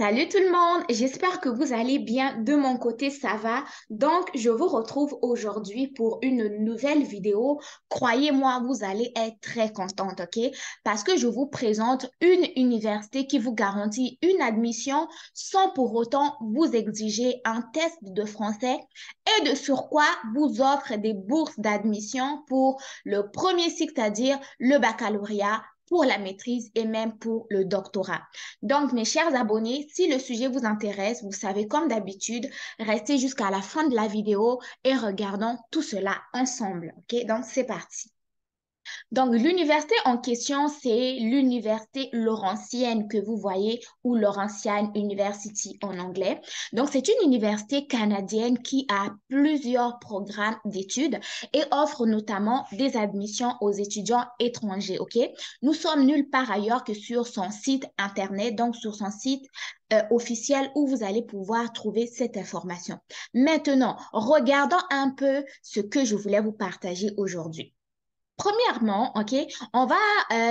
Salut tout le monde, j'espère que vous allez bien. De mon côté, ça va. Donc, je vous retrouve aujourd'hui pour une nouvelle vidéo. Croyez-moi, vous allez être très contente, ok? Parce que je vous présente une université qui vous garantit une admission sans pour autant vous exiger un test de français et de surcroît vous offre des bourses d'admission pour le premier cycle, c'est-à-dire le baccalauréat, pour la maîtrise et même pour le doctorat. Donc, mes chers abonnés, si le sujet vous intéresse, vous savez, comme d'habitude, restez jusqu'à la fin de la vidéo et regardons tout cela ensemble. OK? Donc, c'est parti. Donc, l'université en question, c'est l'université Laurentienne que vous voyez ou Laurentian University en anglais. Donc, c'est une université canadienne qui a plusieurs programmes d'études et offre notamment des admissions aux étudiants étrangers. OK? Nous sommes nulle part ailleurs que sur son site Internet, donc sur son site officiel où vous allez pouvoir trouver cette information. Maintenant, regardons un peu ce que je voulais vous partager aujourd'hui. Premièrement, OK, on va,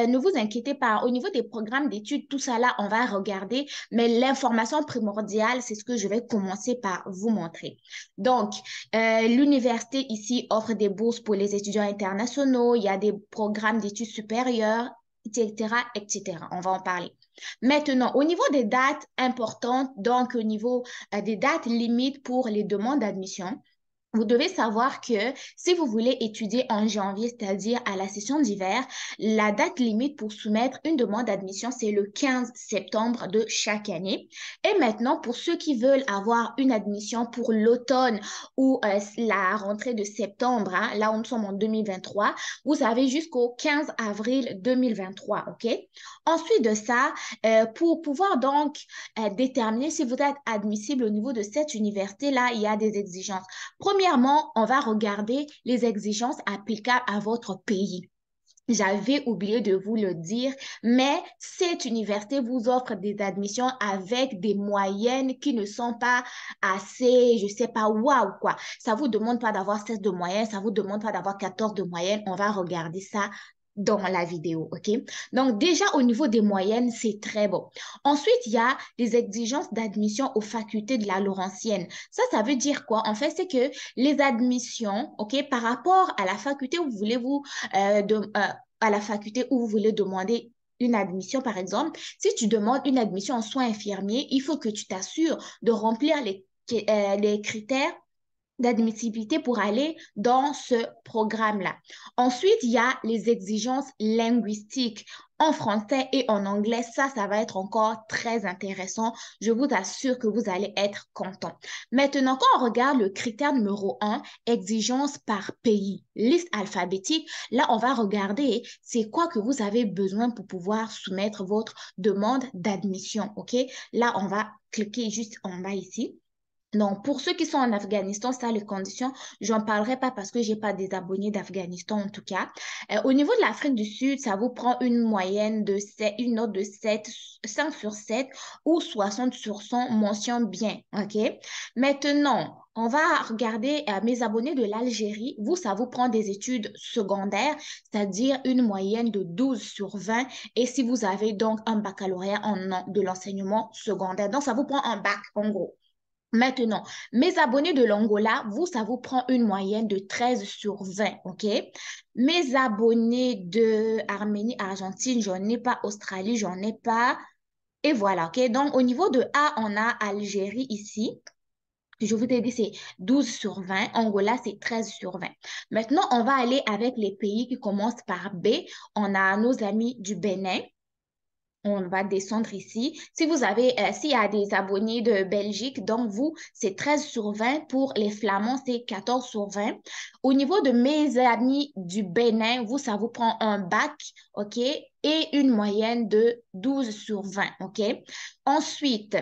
ne vous inquiétez pas, au niveau des programmes d'études, tout ça là, on va regarder, mais l'information primordiale, c'est ce que je vais commencer par vous montrer. Donc, l'université ici offre des bourses pour les étudiants internationaux, il y a des programmes d'études supérieures, etc., etc. On va en parler. Maintenant, au niveau des dates importantes, donc au niveau des dates limites pour les demandes d'admission, vous devez savoir que si vous voulez étudier en janvier, c'est-à-dire à la session d'hiver, la date limite pour soumettre une demande d'admission, c'est le 15 septembre de chaque année. Et maintenant, pour ceux qui veulent avoir une admission pour l'automne ou la rentrée de septembre, hein, là où nous sommes en 2023, vous avez jusqu'au 15 avril 2023, OK? Ensuite de ça, pour pouvoir donc déterminer si vous êtes admissible au niveau de cette université-là, il y a des exigences. Premièrement, on va regarder les exigences applicables à votre pays. J'avais oublié de vous le dire, mais cette université vous offre des admissions avec des moyennes qui ne sont pas assez, je sais pas, waouh, quoi. Ça vous demande pas d'avoir 16 de moyenne, ça vous demande pas d'avoir 14 de moyenne. On va regarder ça dans la vidéo, OK? Donc, déjà, au niveau des moyennes, c'est très bon. Ensuite, il y a les exigences d'admission aux facultés de la Laurentienne. Ça veut dire quoi? En fait, c'est que les admissions, OK, par rapport à la faculté où vous voulez à la faculté où vous voulez demander une admission, par exemple, si tu demandes une admission en soins infirmiers, il faut que tu t'assures de remplir les critères d'admissibilité pour aller dans ce programme-là. Ensuite, il y a les exigences linguistiques en français et en anglais. Ça va être encore très intéressant. Je vous assure que vous allez être content. Maintenant, quand on regarde le critère numéro 1, exigence par pays, liste alphabétique, là, on va regarder c'est quoi que vous avez besoin pour pouvoir soumettre votre demande d'admission, OK? Là, on va cliquer juste en bas ici. Donc, pour ceux qui sont en Afghanistan, ça, les conditions, j'en parlerai pas parce que j'ai pas des abonnés d'Afghanistan en tout cas. Au niveau de l'Afrique du Sud, ça vous prend une moyenne de 7, une note de 7, 5 sur 7 ou 60 sur 100, mention bien, OK? Maintenant, on va regarder mes abonnés de l'Algérie. Vous, ça vous prend des études secondaires, c'est-à-dire une moyenne de 12 sur 20. Et si vous avez donc un baccalauréat de l'enseignement secondaire, donc ça vous prend un bac en gros. Maintenant, mes abonnés de l'Angola, vous, ça vous prend une moyenne de 13 sur 20, OK? Mes abonnés de Arménie, Argentine, j'en ai pas. Australie, j'en ai pas. Et voilà, OK? Donc, au niveau de A, on a Algérie ici. Je vous ai dit, c'est 12 sur 20. Angola, c'est 13 sur 20. Maintenant, on va aller avec les pays qui commencent par B. On a nos amis du Bénin. On va descendre ici. Si vous avez, s'il y a des abonnés de Belgique, donc vous, c'est 13 sur 20. Pour les Flamands, c'est 14 sur 20. Au niveau de mes amis du Bénin, vous, ça vous prend un bac, OK? Et une moyenne de 12 sur 20, OK? Ensuite,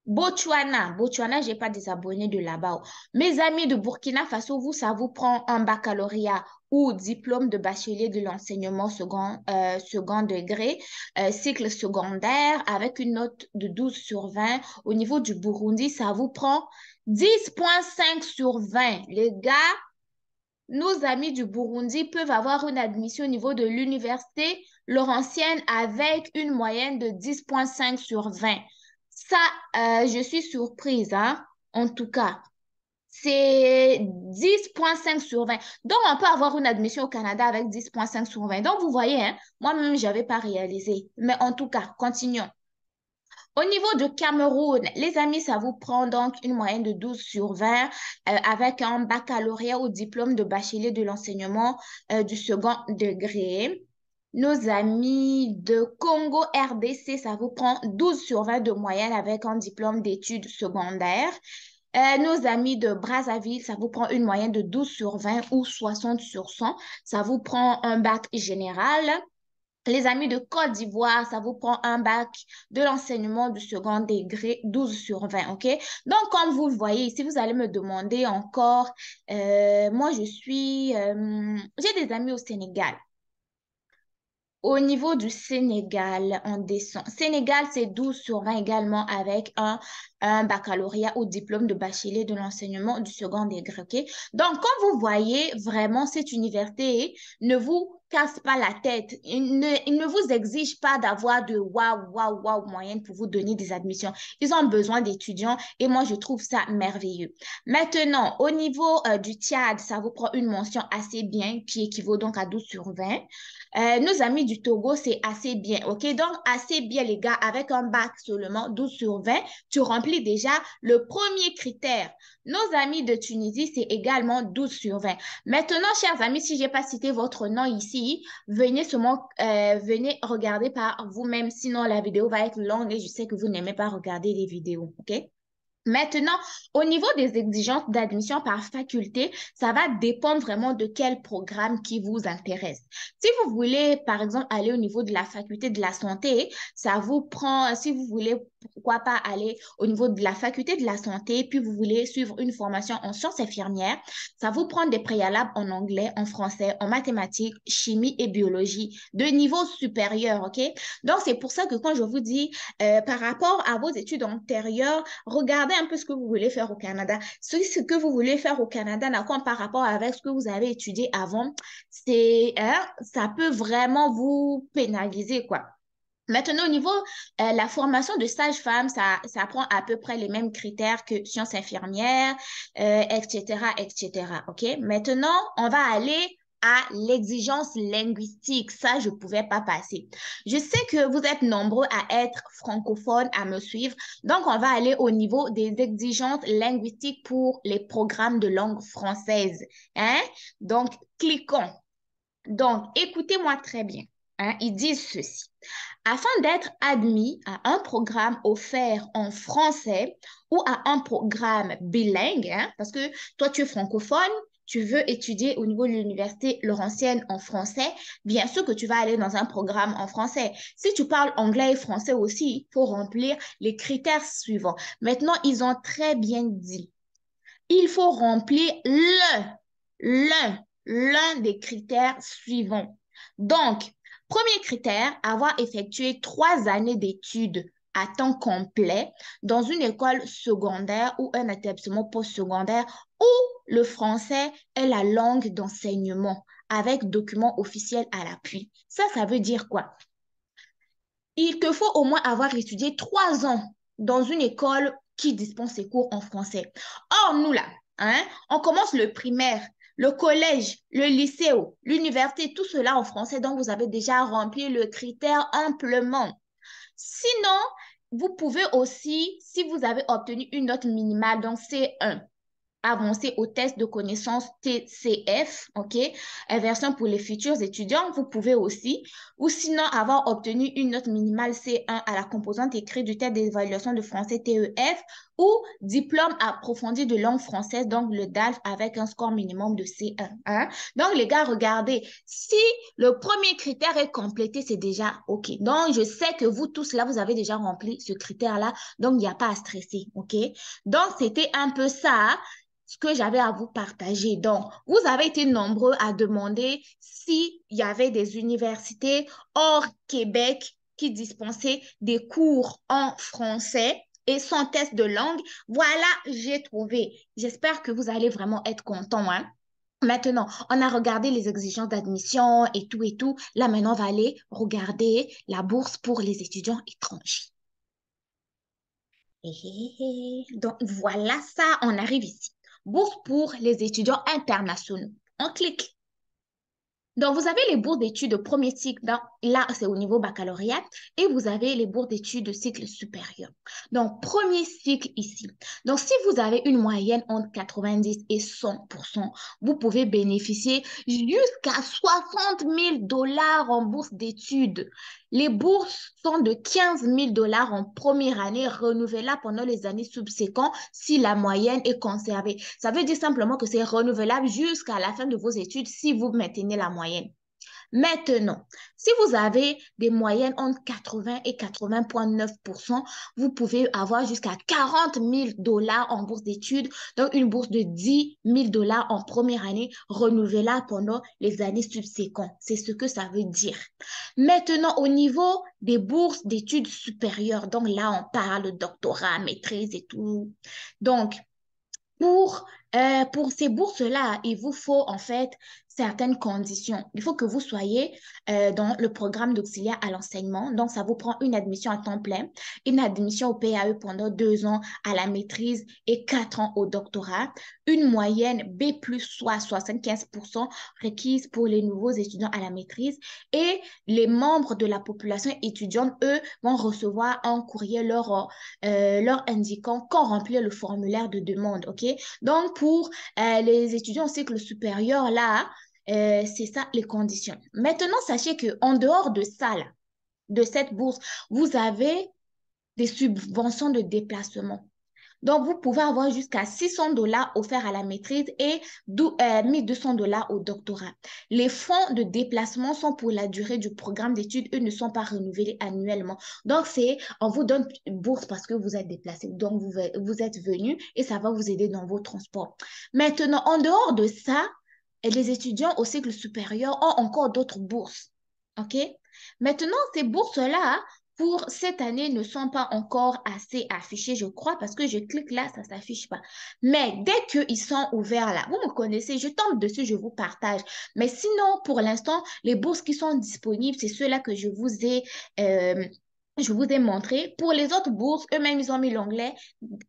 Botswana, j'ai pas des abonnés de là-bas. Mes amis de Burkina Faso, vous, ça vous prend un baccalauréat ou diplôme de bachelier de l'enseignement second degré, cycle secondaire avec une note de 12 sur 20. Au niveau du Burundi, ça vous prend 10,5 sur 20. Les gars, nos amis du Burundi peuvent avoir une admission au niveau de l'université Laurentienne avec une moyenne de 10,5 sur 20. Ça, je suis surprise, hein. En tout cas, c'est 10,5 sur 20. Donc, on peut avoir une admission au Canada avec 10,5 sur 20. Donc, vous voyez, hein, moi-même, je n'avais pas réalisé. Mais en tout cas, continuons. Au niveau du Cameroun, les amis, ça vous prend donc une moyenne de 12 sur 20 avec un baccalauréat ou diplôme de bachelier de l'enseignement du second degré. Nos amis de Congo RDC, ça vous prend 12 sur 20 de moyenne avec un diplôme d'études secondaires. Nos amis de Brazzaville, ça vous prend une moyenne de 12 sur 20 ou 60 sur 100. Ça vous prend un bac général. Les amis de Côte d'Ivoire, ça vous prend un bac de l'enseignement du second degré, 12 sur 20, OK? Donc, comme vous le voyez ici, vous allez me demander encore, moi, j'ai des amis au Sénégal. Au niveau du Sénégal, on descend. Sénégal, c'est 12 sur 20 également avec un baccalauréat ou diplôme de bachelier de l'enseignement du second degré. OK? Donc, comme vous voyez, vraiment, cette université ne vous casse pas la tête. Il ne vous exige pas d'avoir de waouh, waouh, waouh moyenne pour vous donner des admissions. Ils ont besoin d'étudiants et moi, je trouve ça merveilleux. Maintenant, au niveau du Tchad, ça vous prend une mention assez bien qui équivaut donc à 12 sur 20. Nos amis du Togo, c'est assez bien, OK? Donc, assez bien, les gars, avec un bac seulement, 12 sur 20, tu remplis déjà le premier critère. Nos amis de Tunisie, c'est également 12 sur 20. Maintenant, chers amis, si je n'ai pas cité votre nom ici, venez regarder par vous-même, sinon la vidéo va être longue et je sais que vous n'aimez pas regarder les vidéos, OK? Maintenant, au niveau des exigences d'admission par faculté, ça va dépendre vraiment de quel programme qui vous intéresse. Si vous voulez, par exemple, aller au niveau de la faculté de la santé, ça vous prend, si vous voulez, pourquoi pas aller au niveau de la faculté de la santé, puis vous voulez suivre une formation en sciences infirmières, ça vous prend des préalables en anglais, en français, en mathématiques, chimie et biologie de niveau supérieur, OK? Donc, c'est pour ça que quand je vous dis, par rapport à vos études antérieures, regardez un peu ce que vous voulez faire au Canada. Si ce que vous voulez faire au Canada n'a quoi par rapport avec ce que vous avez étudié avant, ça peut vraiment vous pénaliser, quoi. Maintenant, au niveau la formation de sage-femme, ça prend à peu près les mêmes critères que sciences infirmières, etc., etc. OK? Maintenant, on va aller à l'exigence linguistique. Ça, je ne pouvais pas passer. Je sais que vous êtes nombreux à être francophones, à me suivre. Donc, on va aller au niveau des exigences linguistiques pour les programmes de langue française. Hein? Donc, cliquons. Donc, écoutez-moi très bien. Hein? Ils disent ceci. Afin d'être admis à un programme offert en français ou à un programme bilingue, hein, parce que toi, tu es francophone, tu veux étudier au niveau de l'université Laurentienne en français, bien sûr que tu vas aller dans un programme en français. Si tu parles anglais et français aussi, il faut remplir les critères suivants. Maintenant, ils ont très bien dit, il faut remplir l'un des critères suivants. Donc, premier critère, avoir effectué 3 années d'études à temps complet dans une école secondaire ou un établissement postsecondaire où le français est la langue d'enseignement avec document officiel à l'appui. Ça veut dire quoi? Il te faut au moins avoir étudié 3 ans dans une école qui dispense ses cours en français. Or, nous là, hein, on commence le primaire, le collège, le lycée, l'université, tout cela en français, donc vous avez déjà rempli le critère amplement. Sinon, vous pouvez aussi, si vous avez obtenu une note minimale, donc C1, avancer au test de connaissance TCF, OK, version pour les futurs étudiants, vous pouvez aussi, ou sinon avoir obtenu une note minimale C1 à la composante écrite du test d'évaluation de français TEF ou diplôme approfondi de langue française, donc le DALF avec un score minimum de C1. Hein? Donc les gars, regardez, si le premier critère est complété, c'est déjà OK. Donc je sais que vous tous là, vous avez déjà rempli ce critère-là, donc il n'y a pas à stresser, OK? Donc c'était un peu ça ce que j'avais à vous partager. Donc, vous avez été nombreux à demander s'il y avait des universités hors Québec qui dispensaient des cours en français et sans test de langue. Voilà, j'ai trouvé. J'espère que vous allez vraiment être contents, hein. Maintenant, on a regardé les exigences d'admission et tout et tout. Là, maintenant, on va aller regarder la bourse pour les étudiants étrangers. Donc, voilà ça, on arrive ici. Bourse pour les étudiants internationaux. On clique. Donc, vous avez les bourses d'études de premier cycle, là, c'est au niveau baccalauréat, et vous avez les bourses d'études de cycle supérieur. Donc, premier cycle ici. Donc, si vous avez une moyenne entre 90 et 100%, vous pouvez bénéficier jusqu'à 60 000 $ en bourse d'études. Les bourses sont de 15 000 $ en première année, renouvelables pendant les années subséquentes si la moyenne est conservée. Ça veut dire simplement que c'est renouvelable jusqu'à la fin de vos études si vous maintenez la moyenne. Maintenant, si vous avez des moyennes entre 80 et 80,9%, vous pouvez avoir jusqu'à 40 000 $ en bourse d'études, donc une bourse de 10 000 $ en première année, renouvelable pendant les années subséquentes. C'est ce que ça veut dire. Maintenant, au niveau des bourses d'études supérieures, donc là, on parle doctorat, maîtrise et tout. Donc, pour ces bourses-là, il vous faut en fait certaines conditions. Il faut que vous soyez dans le programme d'auxiliaire à l'enseignement. Donc, ça vous prend une admission à temps plein, une admission au PAE pendant 2 ans à la maîtrise et 4 ans au doctorat, une moyenne B+, soit 75% requise pour les nouveaux étudiants à la maîtrise. Et les membres de la population étudiante, eux, vont recevoir un courrier leur indiquant quand remplir le formulaire de demande, OK? Donc, pour les étudiants au cycle supérieur, là, c'est ça les conditions. Maintenant, sachez qu'en dehors de ça, là, de cette bourse, vous avez des subventions de déplacement. Donc, vous pouvez avoir jusqu'à 600 $ offerts à la maîtrise et 1 200 $ au doctorat. Les fonds de déplacement sont pour la durée du programme d'études. Eux ne sont pas renouvelés annuellement. Donc, on vous donne une bourse parce que vous êtes déplacé. Donc, vous êtes venu et ça va vous aider dans vos transports. Maintenant, en dehors de ça, les étudiants au cycle supérieur ont encore d'autres bourses. OK? Maintenant, ces bourses-là, pour cette année ne sont pas encore assez affichés, je crois, parce que je clique là, ça ne s'affiche pas. Mais dès qu'ils sont ouverts là, vous me connaissez, je tombe dessus, je vous partage. Mais sinon, pour l'instant, les bourses qui sont disponibles, c'est ceux-là que euh, je vous ai montré. Pour les autres bourses, eux-mêmes, ils ont mis l'onglet,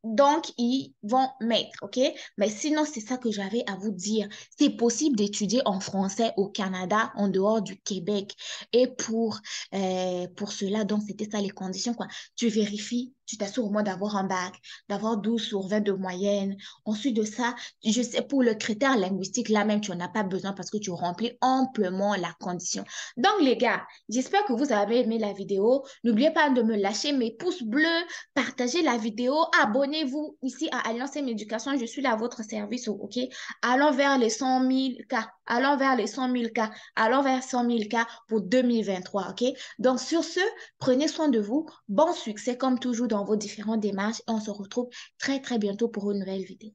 donc ils vont mettre, OK? Mais sinon, c'est ça que j'avais à vous dire. C'est possible d'étudier en français au Canada, en dehors du Québec. Et pour cela, donc, c'était ça les conditions, quoi. Tu vérifies, tu t'assures au moins d'avoir un bac, d'avoir 12 sur 20 de moyenne. Ensuite de ça, je sais, pour le critère linguistique, là même, tu n'en as pas besoin parce que tu remplis amplement la condition. Donc, les gars, j'espère que vous avez aimé la vidéo. N'oubliez pas de me lâcher mes pouces bleus, partagez la vidéo, abonnez-vous ici à Alliance M Éducation. Je suis là à votre service, OK? Allons vers les 100 000 cas. Allons vers les 100 000 cas. Allons vers 100 000 cas pour 2023, OK? Donc, sur ce, prenez soin de vous. Bon succès, comme toujours, dans vos différentes démarches. Et on se retrouve très, très bientôt pour une nouvelle vidéo.